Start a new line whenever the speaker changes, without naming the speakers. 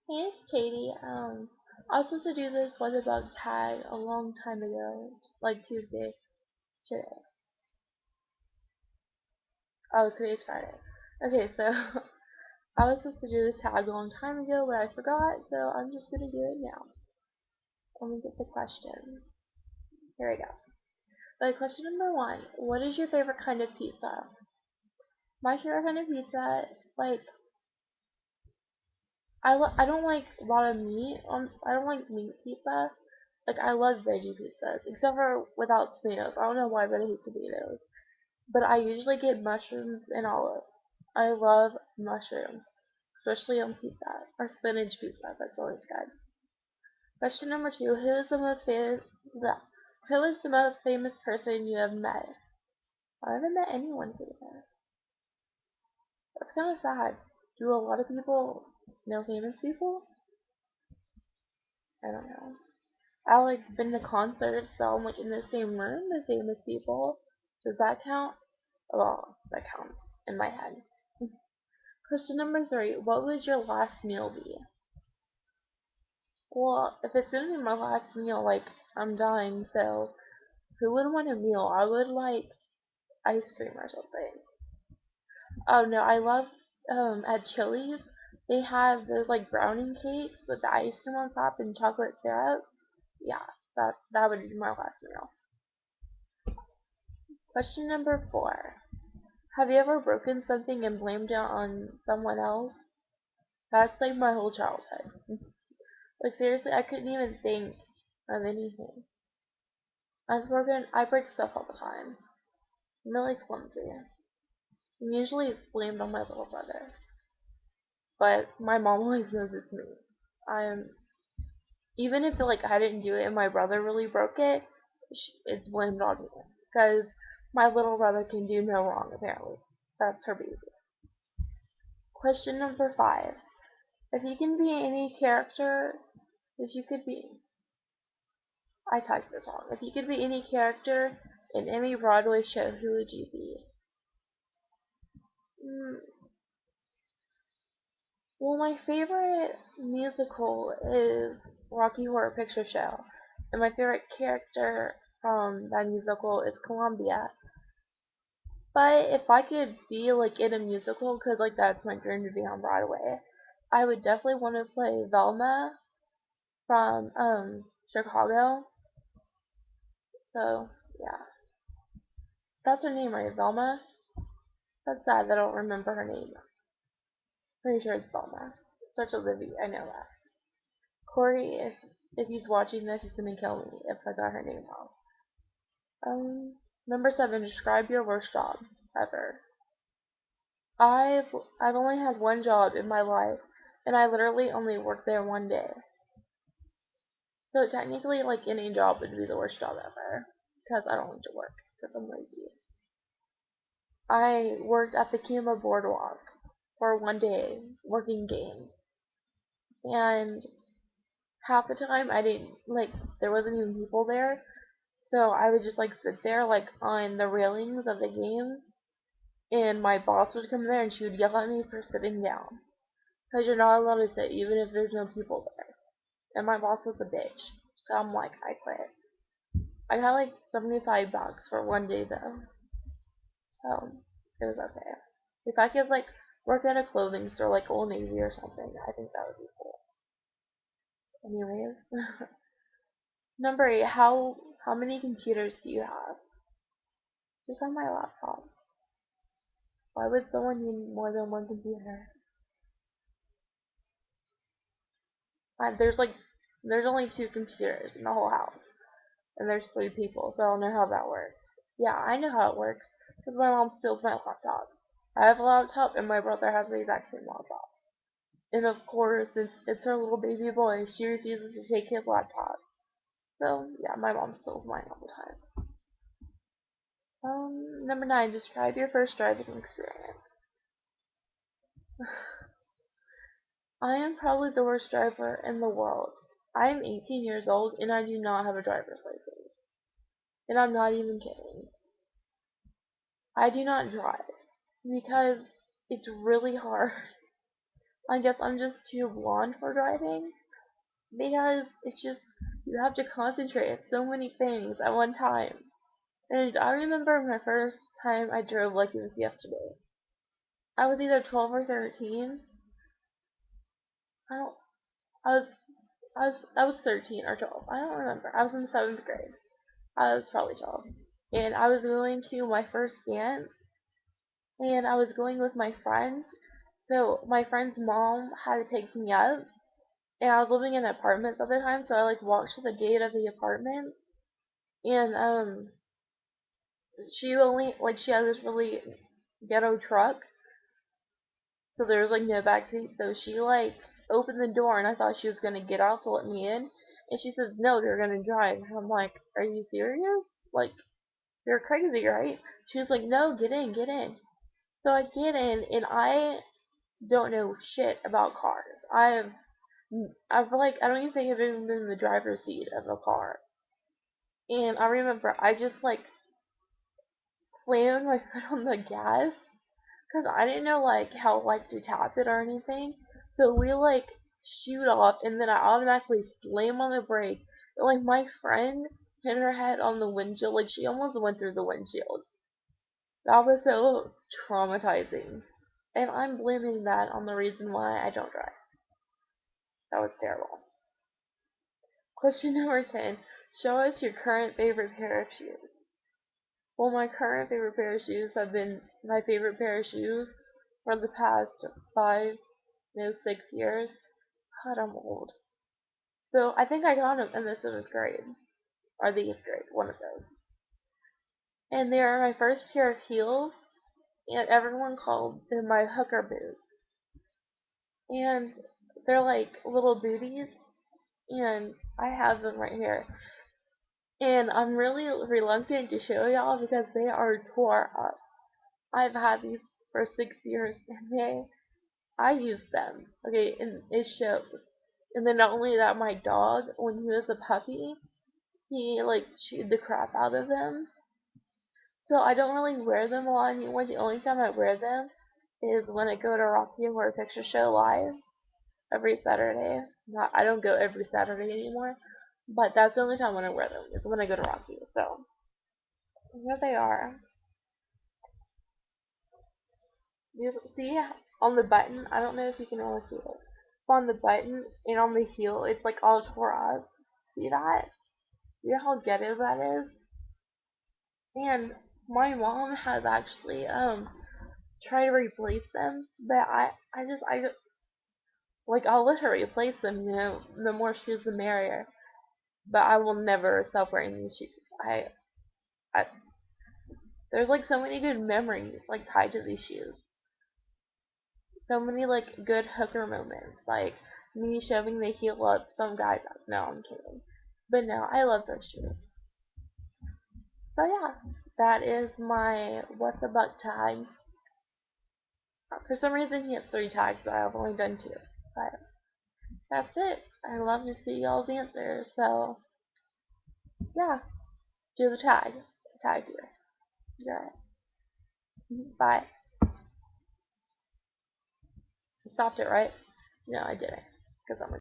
Hey, it's Katie. I was supposed to do this WhatTheBuck tag a long time ago, like Tuesday. Today. Oh, today's Friday. Okay, so I was supposed to do this tag a long time ago, but I forgot, so I'm just gonna do it now. Let me get the question. Here we go. Okay, question number one. What is your favorite kind of pizza? My favorite kind of pizza, like, I don't like a lot of meat. I don't like meat pizza. Like, I love veggie pizzas, except for without tomatoes. I don't know why, but I hate tomatoes. But I usually get mushrooms and olives. I love mushrooms, especially on pizza or spinach pizza. That's always good. Question number two: Who is the most famous? Who is the most famous person you have met? I haven't met anyone famous. That's kind of sad. Do a lot of people know famous people? I don't know. I like been to concerts, so I'm like in the same room with famous people. Does that count? Well, that counts in my head. Question number three, what would your last meal be? Well, if it's gonna be my last meal, like, I'm dying, so who would want a meal? I would like ice cream or something. Oh no, I love, at Chili's, they have those like brownie cakes with the ice cream on top and chocolate syrup. Yeah, that would be my last meal. Question number four. Have you ever broken something and blamed it on someone else? That's like my whole childhood. Like seriously, I couldn't even think of anything. I break stuff all the time. I'm really clumsy. And usually it's blamed on my little brother. But my mom always knows it's me. I'm, even if like I didn't do it and my brother really broke it, it's blamed on me. Because my little brother can do no wrong apparently. That's her baby. Question number five. If you can be any character, if you could be, I typed this wrong. If you could be any character in any Broadway show, who would you be? Mm, well, my favorite musical is Rocky Horror Picture Show, and my favorite character from that musical is Columbia. But if I could be like in a musical, cause like that's my dream to be on Broadway, I would definitely want to play Velma from Chicago. So yeah, that's her name, right? Velma. That's sad that I don't remember her name. Pretty sure it's Velma. Starts with a V. I know that. Corey, if he's watching this, he's gonna kill me if I got her name wrong. Number seven. Describe your worst job ever. I've only had one job in my life, and I literally only worked there one day. So technically, like any job would be the worst job ever, because I don't like to work, because I'm lazy. I worked at the Kima Boardwalk for one day, working games, and half the time I didn't like there wasn't even people there, so I would just like sit there like on the railings of the game, and my boss would come there and she would yell at me for sitting down because you're not allowed to sit even if there's no people there. And my boss was a bitch, so I'm like I quit. I got like $75 for one day though, so it was okay. If I could like work at a clothing store like Old Navy or something, I think that would be cool. Anyways, number eight, how many computers do you have? Just on my laptop. Why would someone need more than one computer? There's like there's only two computers in the whole house, and there's three people, so I don't know how that works. Yeah, I know how it works because my mom steals my laptop. I have a laptop, and my brother has the exact same laptop. And of course, since it's her little baby boy, she refuses to take his laptop. So yeah, my mom steals mine all the time. Number nine, describe your first driving experience. I am probably the worst driver in the world. I am 18 years old and I do not have a driver's license. And I'm not even kidding. I do not drive because it's really hard. I guess I'm just too blonde for driving because it's just you have to concentrate on so many things at one time. And I remember my first time I drove like it was yesterday. I was either 12 or 13. I don't. I was. I was 13 or 12. I don't remember. I was in the seventh grade. I was probably 12, and I was going to my first dance, and I was going with my friends. So my friend's mom had to pick me up, and I was living in apartments at the time, so I like walked to the gate of the apartment, and she only like she had this really ghetto truck, so there was like no back seat, so she like opened the door, and I thought she was gonna get out to let me in, and she says no, they're gonna drive. And I'm like, are you serious? Like you're crazy, right? She was like, no, get in, get in. So I get in, and I don't know shit about cars. I've like I don't even think I've even been in the driver's seat of a car. And I remember I just like slammed my foot on the gas because I didn't know like how like to tap it or anything. So we like shoot off, and then I automatically slam on the brake. And, like my friend hit her head on the windshield, like she almost went through the windshield. That was so traumatizing. And I'm blaming that on the reason why I don't drive. That was terrible. Question number 10. Show us your current favorite pair of shoes. Well, my current favorite pair of shoes have been my favorite pair of shoes for the past 5, no, 6 years. God, I'm old. So I think I got them in the 7th grade, or the 8th grade, one of those. And they are my first pair of heels, and everyone called them my hooker boots. And they're like little booties, and I have them right here. And I'm really reluctant to show y'all because they are tore up. I've had these for 6 years, and I use them. Okay, and it shows. And then not only that, my dog, when he was a puppy, he like chewed the crap out of them. So I don't really wear them a lot anymore. The only time I wear them is when I go to Rocky Horror Picture Show live every Saturday. Not, I don't go every Saturday anymore, but that's the only time when I wear them is when I go to Rocky. So here they are. You see on the button, I don't know if you can really see it. On the button and on the heel, it's like all tore up. See that? See how ghetto that is? And my mom has actually tried to replace them, but I like I'll let her replace them. You know, the more shoes the merrier. But I will never stop wearing these shoes. I there's like so many good memories like tied to these shoes. So many like good hooker moments, like me shoving the heel up some guy's ass. No, I'm kidding. But no, I love those shoes. So yeah, that is my What the Buck tag. For some reason he has 3 tags, but I've only done 2. But that's it. I love to see y'all's answers. So yeah, do the tag. Tag here. You're right. Bye. I stopped it, right? No, I didn't. Because I'm